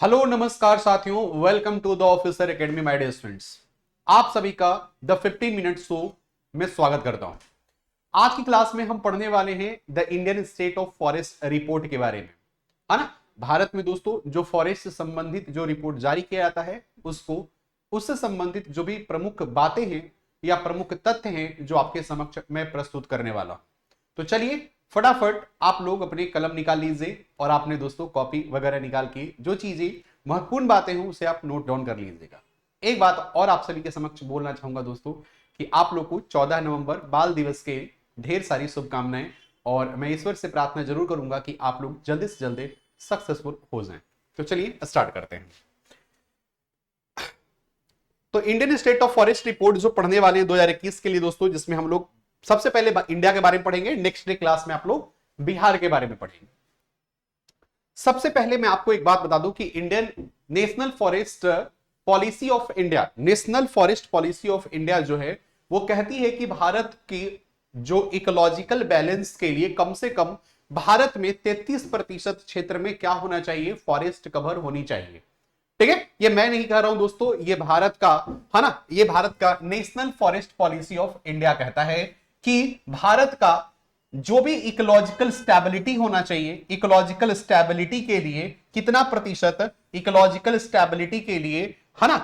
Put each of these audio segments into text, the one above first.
Hello नमस्कार साथियों, welcome to the officer academy my dear students. आप सभी का द 15 मिनट शो में स्वागत करता हूं। आज की क्लास में हम पढ़ने वाले हैं the Indian state of forest report के बारे में, है ना। भारत में दोस्तों जो फॉरेस्ट से संबंधित जो रिपोर्ट जारी किया जाता है उससे संबंधित जो भी प्रमुख बातें हैं या प्रमुख तथ्य हैं जो आपके समक्ष मैं प्रस्तुत करने वाला। तो चलिए फटाफट आप लोग अपने कलम निकाल लीजिए और आपने दोस्तों कॉपी वगैरह निकाल के जो चीजें महत्वपूर्ण बातें हैं उसे आप नोट डाउन कर लीजिएगा। एक बात और आप सभी के समक्ष बोलना चाहूंगा दोस्तों कि आप लोग को 14 नवंबर बाल दिवस के ढेर सारी शुभकामनाएं, और मैं ईश्वर से प्रार्थना जरूर करूंगा कि आप लोग जल्दी से जल्दी सक्सेसफुल हो जाएं। तो चलिए स्टार्ट करते हैं। तो Indian state of forest report जो पढ़ने वाले हैं 2021 के लिए दोस्तों, जिसमें हम लोग सबसे पहले इंडिया के बारे में पढ़ेंगे, नेक्स्ट डे क्लास में आप लोग बिहार के बारे में पढ़ेंगे। सबसे पहले मैं आपको एक बात बता दूं कि Indian national forest policy of India, national forest policy of India जो है वो कहती है कि भारत की जो इकोलॉजिकल बैलेंस के लिए कम से कम भारत में 33% क्षेत्र में क्या होना चाहिए, फॉरेस्ट कवर होनी चाहिए। ठीक है, ये मैं नहीं कह रहा हूं दोस्तों, ये भारत का है ना, ये भारत का national forest policy of India कहता है कि भारत का जो भी इकोलॉजिकल स्टेबिलिटी होना चाहिए, इकोलॉजिकल स्टेबिलिटी के लिए कितना प्रतिशत, इकोलॉजिकल स्टेबिलिटी के लिए है ना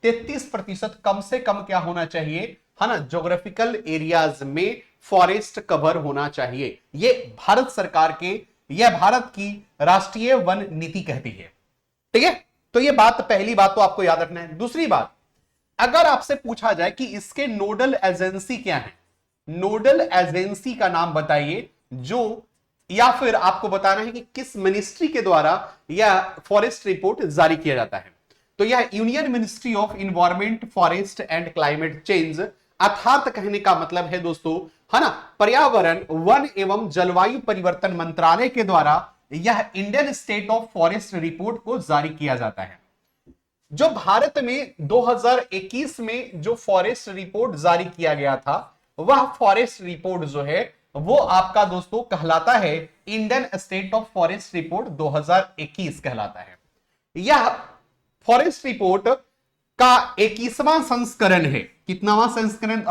33% कम से कम क्या होना चाहिए, है ना, ज्योग्राफिकल एरियाज में फॉरेस्ट कवर होना चाहिए। ये भारत सरकार के, यह भारत की राष्ट्रीय वन नीति कहती है। ठीक है, तो ये बात, पहली बात तो आपको याद रखना है। दूसरी बात, अगर आपसे पूछा जाए कि इसके नोडल एजेंसी क्या है, नोडल एजेंसी का नाम बताइए जो, या फिर आपको बताना है कि किस मिनिस्ट्री के द्वारा यह फॉरेस्ट रिपोर्ट जारी किया जाता है, तो यह union ministry of environment, forest and climate change, अर्थात कहने का मतलब है दोस्तों, है ना, पर्यावरण, वन एवं जलवायु परिवर्तन मंत्रालय के द्वारा यह Indian state of forest report को जारी किया जाता है। जो भारत में 2021 में जो फॉरेस्ट रिपोर्ट जारी किया गया था, वह फॉरेस्ट रिपोर्ट जो है वो आपका दोस्तों कहलाता है Indian state of forest report 2021 कहलाता है। यह फॉरेस्ट रिपोर्ट का 21वां संस्करण है। कितनावां संस्करण,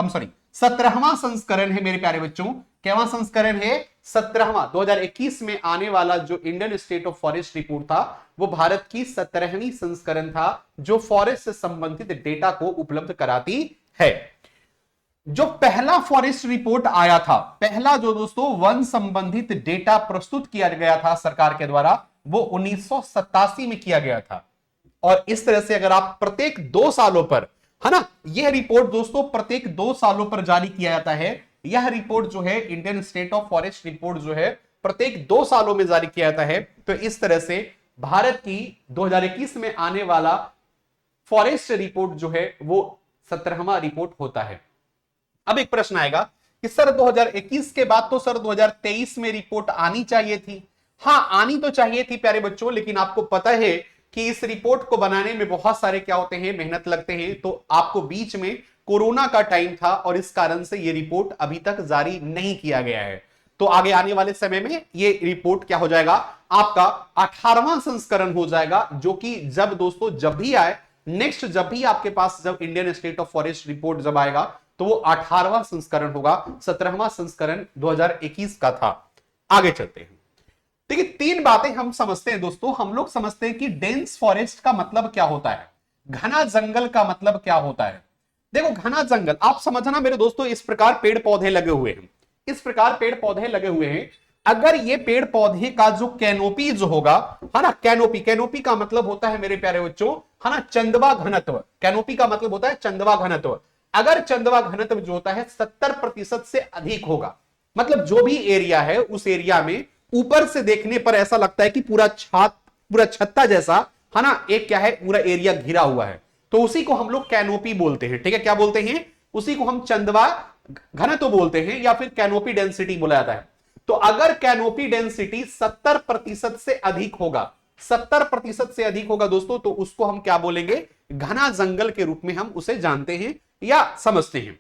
17वां संस्करण है मेरे प्यारे बच्चों। कैवां संस्करण है? 17वां। 2021 में आने वाला जो Indian state of forest report था वो भारत की 17वीं संस्करण था, जो फॉरेस्ट से संबंधित डेटा को उपलब्ध कराती है। जो पहला फॉरेस्ट रिपोर्ट आया था, पहला जो दोस्तों वन संबंधित डेटा प्रस्तुत किया गया था सरकार के द्वारा, वो 1987 में किया गया था। और इस तरह से अगर आप प्रत्येक 2 सालों पर, है ना, यह रिपोर्ट दोस्तों प्रत्येक 2 सालों पर जारी किया जाता है। यह रिपोर्ट जो है Indian state of forest report जो है प्रत्येक 2 सालों में जारी किया जाता है। तो इस तरह से भारत की 2021 में आने वाला फॉरेस्ट रिपोर्ट जो है वो 17वां रिपोर्ट होता है। अब एक प्रश्न आएगा कि सर 2021 के बाद तो सर 2023 में रिपोर्ट आनी चाहिए थी। हां, आनी तो चाहिए थी प्यारे बच्चों, लेकिन आपको पता है कि इस रिपोर्ट को बनाने में बहुत सारे क्या होते हैं, मेहनत लगते हैं। तो आपको बीच में कोरोना का टाइम था और इस कारण से यह रिपोर्ट अभी तक जारी नहीं किया गया है। तो आगे आने वाले समय में यह रिपोर्ट क्या हो जाएगा, आपका 18वां संस्करण हो जाएगा, जो कि जब दोस्तों जब भी आए, नेक्स्ट जब भी आपके पास जब Indian state of forest report जब आएगा तो वो 18वां संस्करण होगा। 17वां संस्करण 2021 का था। आगे चलते हैं। देखिए, 3 बातें हम समझते हैं दोस्तों। हम लोग समझते हैं कि डेंस फॉरेस्ट का मतलब क्या होता है, घना जंगल का मतलब क्या होता है। देखो, घना जंगल आप समझना मेरे दोस्तों, इस प्रकार पेड़ पौधे लगे हुए हैं, इस प्रकार पेड़ पौधे लगे हुए हैं। अगर ये पेड़ पौधे का जो कैनोपी जो होगा, है ना, कैनोपी, कैनोपी का मतलब होता है मेरे प्यारे बच्चों, है ना, चंदवा घनत्व। कैनोपी का मतलब होता है चंदवा घनत्व। अगर चंदवा घनत्व जो होता है 70% से अधिक होगा, मतलब जो भी एरिया है उस एरिया में ऊपर से देखने पर ऐसा लगता है कि पूरा छत्ता जैसा, है ना, एक क्या है, पूरा एरिया घिरा हुआ है, तो उसी को हम लोग कैनोपी बोलते हैं। ठीक है, क्या बोलते हैं, उसी को हम चंदवा घनत्व बोलते हैं या फिर कैनोपी डेंसिटी बोला जाता है। तो अगर कैनोपी डेंसिटी 70% से अधिक होगा, 70% से अधिक होगा दोस्तों, तो उसको हम क्या बोलेंगे, घना जंगल के रूप में हम उसे जानते हैं या समझते हैं।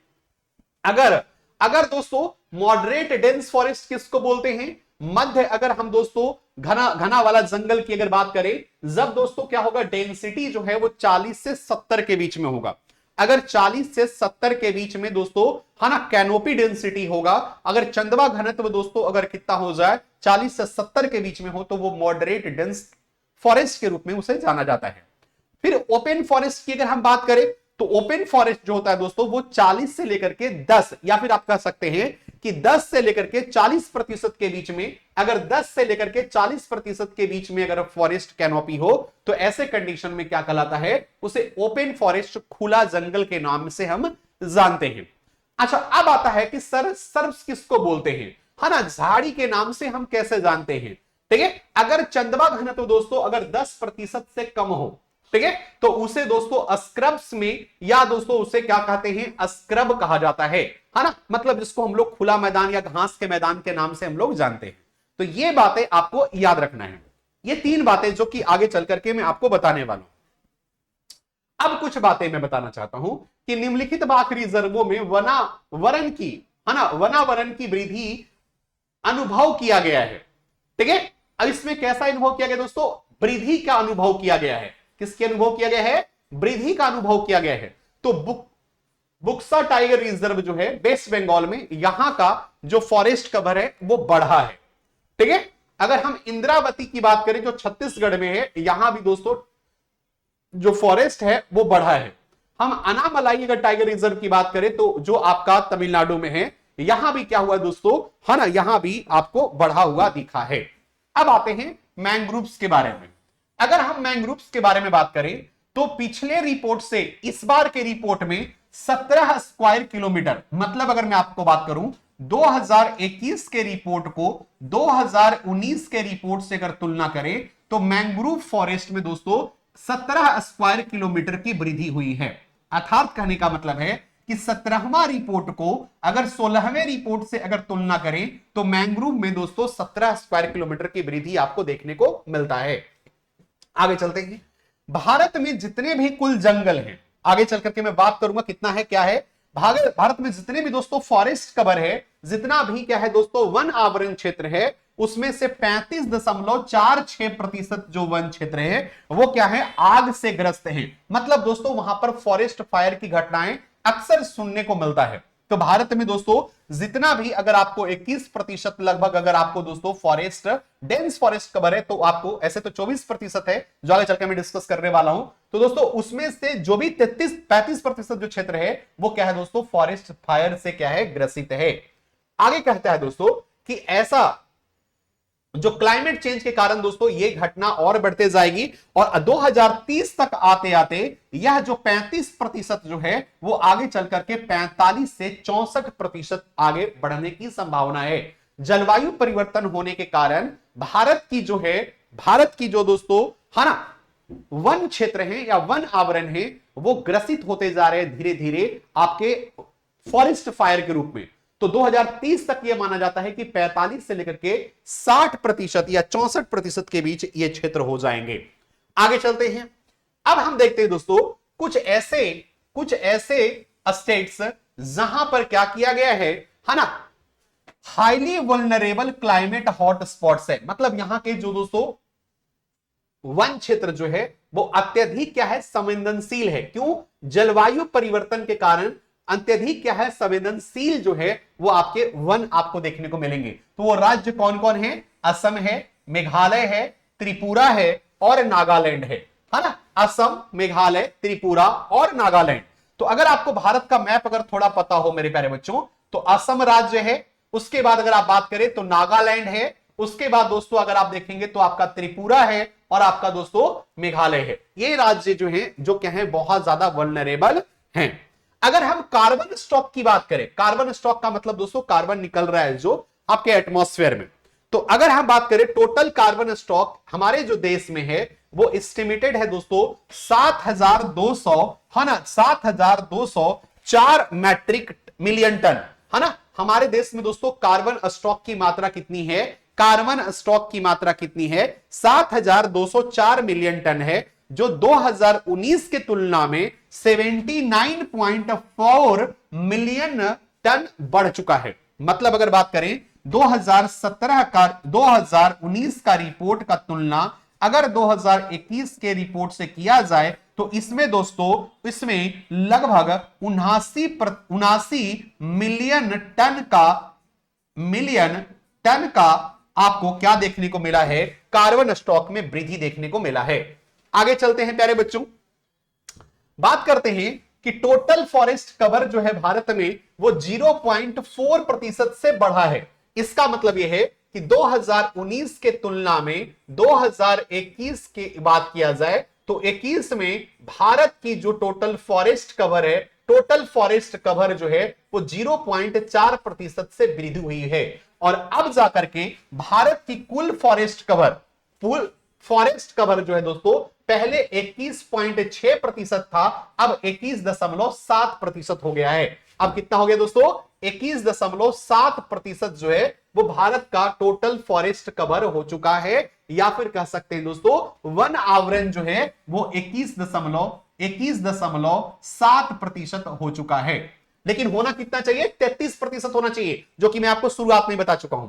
अगर दोस्तों मॉडरेट डेंस फॉरेस्ट किसको बोलते हैं, मध्य, अगर हम दोस्तों घना घना वाला जंगल की अगर बात करें, जब दोस्तों क्या होगा, डेंसिटी जो है वो 40 से 70 के बीच में होगा। अगर 40 से 70 के बीच में दोस्तों, है ना, कैनोपी डेंसिटी होगा। अगर चंदवा घनत्व दोस्तों अगर कितना हो जाए, 40 से 70 के बीच में हो, तो वो मॉडरेट डेंस फॉरेस्ट के रूप में उसे जाना जाता है। फिर ओपन फॉरेस्ट की अगर हम बात करें, तो ओपन फॉरेस्ट जो होता है दोस्तों वो 40 से लेकर के 10, या फिर आप कह सकते हैं कि 10 से लेकर के 40% के बीच में, अगर 10 से लेकर के 40% के बीच में अगर फॉरेस्ट कैनोपी हो, तो ऐसे कंडीशन में क्या कहलाता है, उसे ओपन फॉरेस्ट, खुला जंगल के नाम से हम जानते हैं। अच्छा, अब आता है कि सर सर्ब्स किसको बोलते हैं, है ना, झाड़ी के नाम से हम कैसे जानते हैं। ठीक है, अगर चंदवा घनत्व दोस्तों अगर 10% से कम हो, ठीक है, तो उसे दोस्तों स्क्रब्स में, या दोस्तों उसे क्या कहते हैं, स्क्रब कहा जाता है ना, मतलब जिसको हम लोग खुला मैदान या घास के मैदान के नाम से हम लोग जानते हैं। तो ये बातें आपको याद रखना है, ये 3 बातें जो कि आगे चल करके मैं आपको बताने वाला हूं। अब कुछ बातें मैं बताना चाहता हूं कि निम्नलिखित बाघ रिजर्वों में वनावरण की, है ना, वनावरण की वृद्धि अनुभव किया गया है। ठीक है, अब इसमें कैसा अनुभव किया गया दोस्तों, वृद्धि का अनुभव किया गया है। किसके अनुभव किया गया है, वृद्धि का अनुभव किया गया है। तो बुक्सा टाइगर रिजर्व जो है वेस्ट बंगाल में, यहां का जो फॉरेस्ट कवर है वो बढ़ा है। ठीक है, अगर हम इंद्रावती की बात करें जो छत्तीसगढ़ में है, यहां भी दोस्तों जो फॉरेस्ट है वो बढ़ा है। हम अनामलाई अगर टाइगर रिजर्व की बात करें तो जो आपका तमिलनाडु में है, यहां भी क्या हुआ दोस्तों, है ना, यहां भी आपको बढ़ा हुआ दिखा है। अब आते हैं मैंग्रोव्स के बारे में। अगर हम मैंग्रोव्स के बारे में बात करें तो पिछले रिपोर्ट से इस बार के रिपोर्ट में 17 स्क्वायर किलोमीटर, मतलब अगर मैं आपको बात करूं 2021 के रिपोर्ट को 2019 के रिपोर्ट से अगर तुलना करें, तो मैंग्रोव फॉरेस्ट में दोस्तों 17 स्क्वायर किलोमीटर की वृद्धि हुई है। अर्थात कहने का मतलब है कि 17वां रिपोर्ट को अगर 16वें रिपोर्ट से अगर तुलना करें, तो मैंग्रोव में दोस्तों 17 स्क्वायर किलोमीटर की वृद्धि आपको देखने को मिलता है। आगे चलते हैं, भारत में जितने भी कुल जंगल हैं, आगे चल करके मैं बात करूंगा कितना है क्या है, भारत में जितने भी दोस्तों फॉरेस्ट कवर है, जितना भी क्या है दोस्तों वन आवरण क्षेत्र है, उसमें से 35.46% जो वन क्षेत्र है वो क्या है, आग से ग्रस्त है। मतलब दोस्तों वहां पर फॉरेस्ट फायर की घटनाएं अक्सर सुनने को मिलता है। तो भारत में दोस्तों जितना भी अगर आपको 21% लगभग अगर आपको दोस्तों फॉरेस्ट, डेंस फॉरेस्ट कवर है, तो आपको ऐसे तो 24% है जो आगे चलकर मैं डिस्कस करने वाला हूं। तो दोस्तों उसमें से जो भी 35% जो क्षेत्र है वो क्या है दोस्तों, फॉरेस्ट फायर से क्या है, ग्रसित है। आगे कहता है दोस्तों कि ऐसा जो क्लाइमेट चेंज के कारण दोस्तों ये घटना और बढ़ते जाएगी, और 2030 तक आते आते यह जो 35% जो है वो आगे चल करके 45 से 64% आगे बढ़ने की संभावना है। जलवायु परिवर्तन होने के कारण भारत की जो दोस्तों, है ना, वन क्षेत्र है या वन आवरण है वो ग्रसित होते जा रहे हैं धीरे धीरे आपके फॉरेस्ट फायर के रूप में। तो 2030 तक यह माना जाता है कि 45 से लेकर के 60% या 64% के बीच ये क्षेत्र हो जाएंगे। आगे चलते हैं, अब हम देखते हैं दोस्तों कुछ ऐसे स्टेट्स जहां पर क्या किया गया है ना, highly vulnerable climate hot spots है। मतलब यहां के जो दोस्तों वन क्षेत्र जो है वो अत्यधिक क्या है, संवेदनशील है। क्यों, जलवायु परिवर्तन के कारण अत्यधिक क्या है, संवेदनशील जो है वो आपके वन आपको देखने को मिलेंगे। तो वो राज्य कौन कौन है, असम है, मेघालय है, त्रिपुरा है और नागालैंड है ना। असम, मेघालय, त्रिपुरा और नागालैंड। तो अगर आपको भारत का मैप अगर थोड़ा पता हो मेरे प्यारे बच्चों, तो असम राज्य है, उसके बाद अगर आप बात करें तो नागालैंड है, उसके बाद दोस्तों अगर आप देखेंगे तो आपका त्रिपुरा है और आपका दोस्तों मेघालय है। ये राज्य जो है जो क्या है, बहुत ज्यादा वल्नरेबल हैं। अगर हम कार्बन स्टॉक की बात करें, कार्बन स्टॉक का मतलब दोस्तों कार्बन निकल रहा है जो आपके एटमॉस्फेयर में, तो अगर हम बात करें टोटल कार्बन स्टॉक हमारे जो देश में है वो एस्टिमेटेड है दोस्तों 7200, है ना, 7204 मैट्रिक मिलियन टन, है ना। हमारे देश में दोस्तों कार्बन स्टॉक की मात्रा कितनी है, कार्बन स्टॉक की मात्रा कितनी है, 7204 मिलियन टन है, जो 2019 के तुलना में 79.4 मिलियन टन बढ़ चुका है। मतलब अगर बात करें 2017 का 2019 का रिपोर्ट का तुलना अगर 2021 के रिपोर्ट से किया जाए तो इसमें दोस्तों इसमें लगभग 79 मिलियन टन का आपको क्या देखने को मिला है, कार्बन स्टॉक में वृद्धि देखने को मिला है। आगे चलते हैं प्यारे बच्चों, बात करते हैं कि टोटल फॉरेस्ट कवर जो है भारत में वो 0.4% से बढ़ा है। इसका मतलब यह है कि 2019 के तुलना में 2021 की बात किया जाए तो 21 में भारत की जो टोटल फॉरेस्ट कवर है, टोटल फॉरेस्ट कवर जो है वो 0.4% से वृद्धि हुई है। और अब जाकर के भारत की कुल फॉरेस्ट कवर जो है दोस्तों पहले 21.6% था, अब 21.7% हो गया है। अब कितना हो गया दोस्तों, 21.7% जो है वो भारत का टोटल फॉरेस्ट कवर हो चुका है, या फिर कह सकते हैं दोस्तों वन आवरण जो है वो 21.7% हो चुका है। लेकिन होना कितना चाहिए, 33% होना चाहिए, जो कि मैं आपको शुरुआत में बता चुका हूं।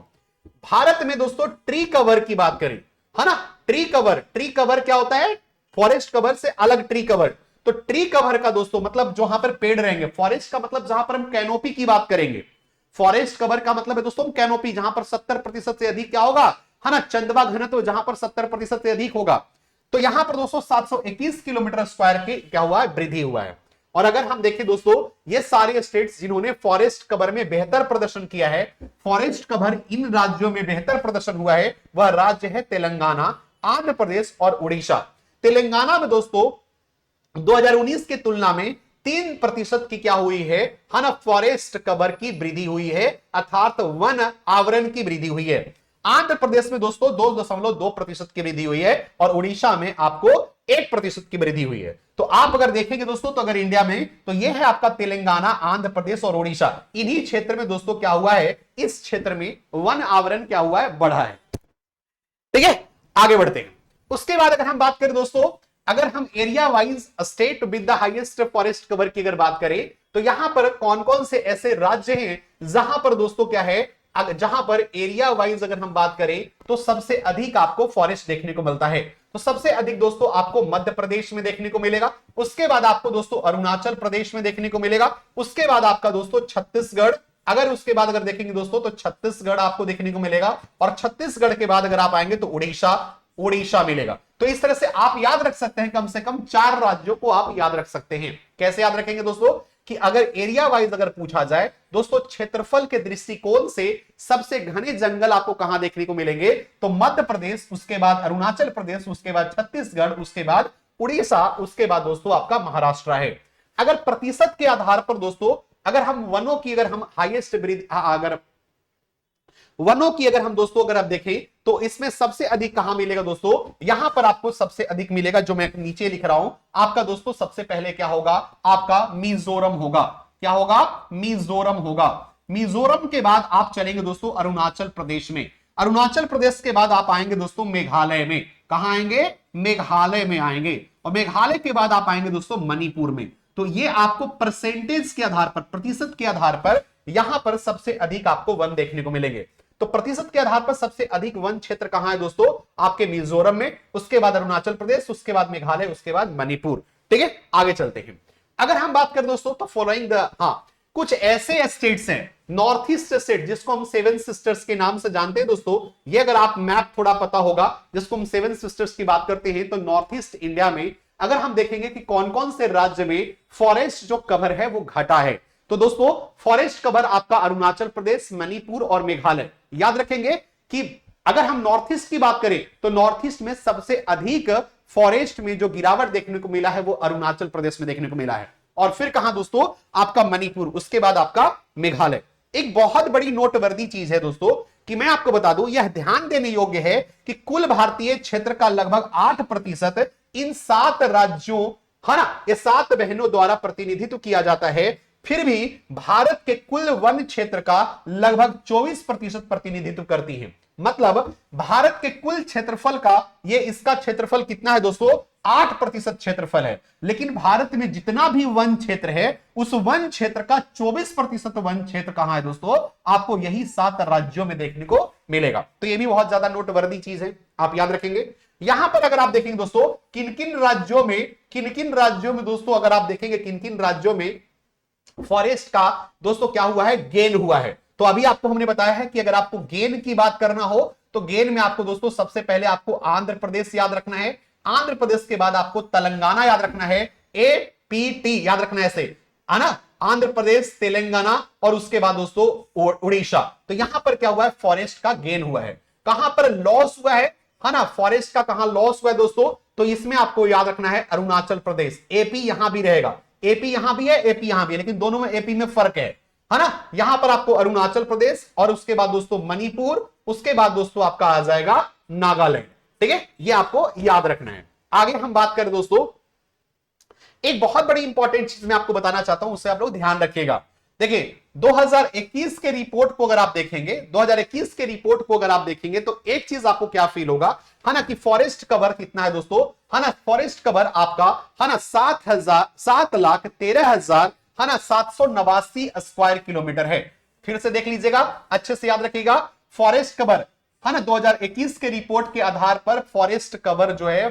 भारत में दोस्तों ट्री कवर की बात करें, है ना, ट्री कवर क्या होता है, फॉरेस्ट कवर से अलग ट्री कवर। तो ट्री कवर का दोस्तों मतलब जहां पर पेड़ रहेंगे, फॉरेस्ट का मतलब जहां पर हम कैनोपी की बात करेंगे, फॉरेस्ट कवर का मतलब है दोस्तों कैनोपी, जहां पर 70% से अधिक क्या होगा, है ना, चंदवा घनत्व जहां पर 70% से अधिक होगा। तो यहां पर दोस्तों 721 किलोमीटर स्क्वायर की क्या हुआ है, वृद्धि हुआ है। और अगर हम देखें दोस्तों ये सारे स्टेट्स जिन्होंने फॉरेस्ट कवर में बेहतर प्रदर्शन किया है, फॉरेस्ट कवर इन राज्यों में बेहतर प्रदर्शन हुआ है, वह राज्य है तेलंगाना, आंध्र प्रदेश और उड़ीसा। तेलंगाना में दोस्तों 2019 की तुलना में 3% की क्या हुई है ना, फॉरेस्ट कवर की वृद्धि हुई है, अर्थात वन आवरण की वृद्धि हुई है। आंध्र प्रदेश में दोस्तों 2.2% की वृद्धि हुई है और उड़ीसा में आपको 1% की वृद्धि हुई है। तो आप अगर देखेंगे दोस्तों तो अगर इंडिया में तो यह है आपका तेलंगाना, आंध्र प्रदेश और उड़ीसा, इन्हीं क्षेत्र में दोस्तों क्या हुआ है, इस क्षेत्र में वन आवरण क्या हुआ है, बढ़ा है। ठीक है, आगे बढ़ते हैं। उसके बाद अगर हम बात करें दोस्तों, अगर हम area wise state with the highest forest cover की अगर बात करें तो यहां पर कौन कौन से ऐसे राज्य हैं जहां पर दोस्तों क्या है, जहां पर एरिया वाइज अगर हम बात करें तो सबसे अधिक आपको फॉरेस्ट देखने को मिलता है। तो सबसे अधिक दोस्तों आपको मध्य प्रदेश में देखने को मिलेगा, उसके बाद आपको दोस्तों अरुणाचल प्रदेश में देखने को मिलेगा, उसके बाद आपका दोस्तों छत्तीसगढ़, अगर उसके बाद अगर देखेंगे दोस्तों तो छत्तीसगढ़ आपको देखने को मिलेगा, और छत्तीसगढ़ के बाद अगर आप आएंगे तो उड़ीसा मिलेगा। तो इस तरह से आप याद रख सकते हैं, कम से कम 4 राज्यों को आप याद रख सकते हैं। कैसे याद रखेंगे दोस्तों, कि अगर एरिया वाइज अगर पूछा जाए दोस्तों, क्षेत्रफल के दृष्टिकोण से सबसे घने जंगल आपको कहां देखने को मिलेंगे, तो मध्य प्रदेश, उसके बाद अरुणाचल प्रदेश, उसके बाद छत्तीसगढ़, उसके बाद उड़ीसा, उसके बाद दोस्तों आपका महाराष्ट्र है। अगर प्रतिशत के आधार पर दोस्तों अगर हम वनों की अगर हम हाईएस्ट अगर वनों की अगर हम दोस्तों अगर आप देखें तो इसमें सबसे अधिक कहां मिलेगा दोस्तों, यहां पर आपको सबसे अधिक मिलेगा, जो मैं नीचे लिख रहा हूं आपका दोस्तों, सबसे पहले क्या होगा, आपका मिजोरम होगा। क्या होगा, मिजोरम होगा। मिजोरम के बाद आप चलेंगे दोस्तों अरुणाचल प्रदेश में, अरुणाचल प्रदेश के बाद आप आएंगे दोस्तों मेघालय में। कहां आएंगे, मेघालय में आएंगे, और मेघालय के बाद आप आएंगे दोस्तों मणिपुर में। तो ये आपको परसेंटेज के आधार पर, प्रतिशत के आधार पर यहां पर सबसे अधिक आपको वन देखने को मिलेंगे। तो प्रतिशत के आधार पर सबसे अधिक वन क्षेत्र कहां है दोस्तों, आपके मिजोरम में, उसके बाद अरुणाचल प्रदेश, उसके बाद मेघालय, उसके बाद मणिपुर। ठीक है, आगे चलते हैं। अगर हम बात करें दोस्तों तो फॉलोइंग द, कुछ ऐसे स्टेट्स हैं नॉर्थ ईस्ट स्टेट जिसको हम 7 सिस्टर्स के नाम से जानते हैं दोस्तों। ये अगर आप मैप थोड़ा पता होगा, जिसको हम 7 सिस्टर्स की बात करते हैं, तो नॉर्थ ईस्ट इंडिया में अगर हम देखेंगे कि कौन कौन से राज्य में फॉरेस्ट जो कवर है वो घटा है, तो दोस्तों फॉरेस्ट कवर आपका अरुणाचल प्रदेश, मणिपुर और मेघालय। याद रखेंगे कि अगर हम नॉर्थ ईस्ट की बात करें तो नॉर्थ ईस्ट में सबसे अधिक फॉरेस्ट में जो गिरावट देखने को मिला है वो अरुणाचल प्रदेश में देखने को मिला है, और फिर कहां दोस्तों, आपका मणिपुर, उसके बाद आपका मेघालय। एक बहुत बड़ी नोटवर्दी चीज है दोस्तों कि मैं आपको बता दूं, यह ध्यान देने योग्य है कि कुल भारतीय क्षेत्र का लगभग 8% इन 7 राज्यों, है ना, ये 7 बहनों द्वारा प्रतिनिधित्व किया जाता है। फिर भी भारत के कुल वन क्षेत्र का लगभग 24% प्रतिनिधित्व करती है। मतलब भारत के कुल क्षेत्रफल का ये इसका क्षेत्रफल कितना है दोस्तों, 8% क्षेत्रफल है। लेकिन भारत में जितना भी वन क्षेत्र है उस वन क्षेत्र का 24% वन क्षेत्र कहां है दोस्तों, आपको यही 7 राज्यों में देखने को मिलेगा। तो ये भी बहुत ज्यादा नोटवर्दी चीज है, आप याद रखेंगे। यहां पर अगर आप देखेंगे दोस्तों किन किन राज्यों में दोस्तों, अगर आप देखेंगे किन किन राज्यों में फॉरेस्ट का दोस्तों क्या हुआ है, गेन हुआ है। तो अभी आपको हमने बताया है कि अगर आपको गेन की बात करना हो तो गेन में आपको दोस्तों सबसे पहले आपको आंध्र प्रदेश याद रखना है, आंध्र प्रदेश के बाद आपको तेलंगाना याद रखना है, एपीटी याद रखना है ऐसे, है ना, आंध्र प्रदेश, तेलंगाना और उसके बाद दोस्तों उड़ीसा। तो यहां पर क्या हुआ है, फॉरेस्ट का गेन हुआ है। कहां पर लॉस हुआ है ना, फॉरेस्ट का कहां लॉस हुआ है दोस्तों, तो इसमें आपको याद रखना है अरुणाचल प्रदेश। एपी यहां भी रहेगा, एपी यहां भी है, एपी यहां भी है, लेकिन दोनों में एपी में फर्क है ना। यहां पर आपको अरुणाचल प्रदेश और उसके बाद दोस्तों मणिपुर, उसके बाद दोस्तों आपका आ जाएगा नागालैंड। ठीक है, ये आपको याद रखना है। आगे हम बात करें दोस्तों, एक बहुत बड़ी इंपॉर्टेंट चीज मैं आपको बताना चाहता हूं, उससे आप लोग ध्यान रखिएगा। देखिए 2021 के रिपोर्ट को अगर आप देखेंगे, 2021 के रिपोर्ट को अगर आप देखेंगे तो एक चीज आपको क्या फील होगा, है ना, कि फॉरेस्ट कवर कितना है दोस्तों, है ना, फॉरेस्ट कवर आपका है ना 7,13,000 है ना 789 स्क्वायर किलोमीटर है। फिर से देख लीजिएगा, अच्छे से याद रखिएगा, फॉरेस्ट कवर है ना 2021 के रिपोर्ट के आधार पर फॉरेस्ट कवर जो है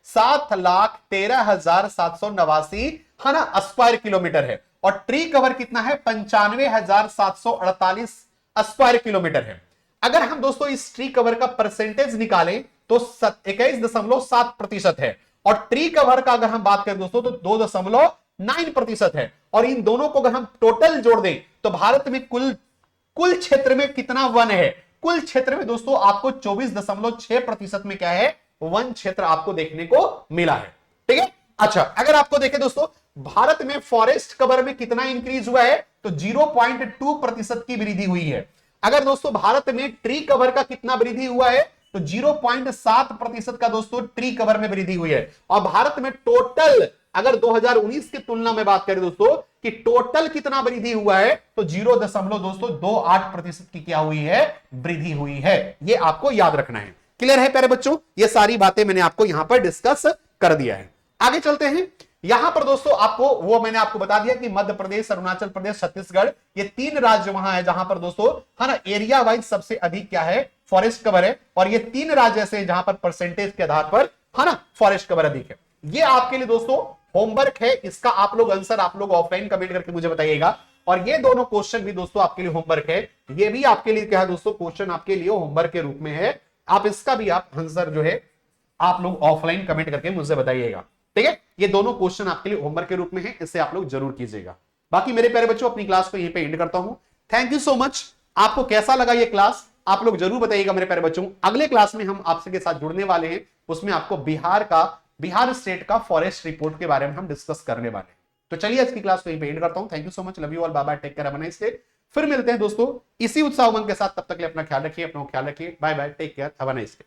7,13,789 है ना स्क्वायर किलोमीटर है। और ट्री कवर कितना है, 95,748 स्क्वायर किलोमीटर है। अगर हम दोस्तों इस ट्री कवर का परसेंटेज निकालें तो 21.7% है, और ट्री कवर का अगर हम बात करें दोस्तों तो 2.9% है। और इन दोनों को अगर हम टोटल जोड़ दें तो भारत में कुल क्षेत्र में कितना वन है, कुल क्षेत्र में दोस्तों आपको 24.6% में क्या है, वन क्षेत्र आपको देखने को मिला है। ठीक है, अच्छा अगर आपको देखें दोस्तों भारत में फॉरेस्ट कवर में कितना इंक्रीज हुआ है, तो 0.2% की वृद्धि हुई है। अगर दोस्तों भारत में ट्री कवर का कितना वृद्धि हुआ है, तो 0.7% का दोस्तों ट्री कवर में वृद्धि हुई है। और भारत में टोटल अगर 2019 की तुलना में बात करें दोस्तों कि टोटल कितना वृद्धि हुआ है, तो 0.28% की क्या हुई है, वृद्धि हुई है। ये आपको याद रखना है। क्लियर है प्यारे बच्चों, ये सारी बातें मैंने आपको यहां पर डिस्कस कर दिया है। आगे चलते हैं। यहां पर दोस्तों आपको वो मैंने आपको बता दिया कि मध्य प्रदेश, अरुणाचल प्रदेश, छत्तीसगढ़, ये 3 राज्य वहां है जहां पर दोस्तों है ना एरिया वाइज सबसे अधिक क्या है, फॉरेस्ट कवर है। और ये 3 राज्य ऐसे जहां पर परसेंटेज के आधार पर है ना फॉरेस्ट कवर अधिक है। ये आपके लिए दोस्तों होमवर्क है, इसका आप लोग आंसर आप लोग ऑफलाइन कमेंट करके मुझे बताइएगा। और ये दोनों क्वेश्चन भी दोस्तों आपके लिए होमवर्क है, ये भी आपके लिए क्या है दोस्तों, क्वेश्चन आपके लिए होमवर्क के रूप में है। आप इसका भी आप आंसर जो है आप लोग ऑफलाइन कमेंट करके मुझे बताइएगा। ठीक है, ये दोनों क्वेश्चन आपके लिए होमवर्क के रूप में है, इससे आप लोग जरूर कीजिएगा। बाकी मेरे प्यारे बच्चों अपनी क्लास को यहीं पे एंड करता हूं। Thank you so much. आपको कैसा लगा ये क्लास आप लोग जरूर बताइएगा मेरे प्यारे बच्चों। अगले क्लास में हम आपसे के साथ जुड़ने वाले हैं, उसमें आपको बिहार स्टेट का फॉरेस्ट रिपोर्ट के बारे में हम डिस्कस करने वाले हैं। तो चलिए आज की क्लास को यहीं पे एंड करता हूं। Thank you so much, love you all, bye bye, take care, have a nice day. फिर मिलते हैं दोस्तों इसी उत्साह उमंग के साथ, तब तक के लिए अपना ख्याल रखिए, अपना ख्याल रखिए, bye bye, take care, have a nice day.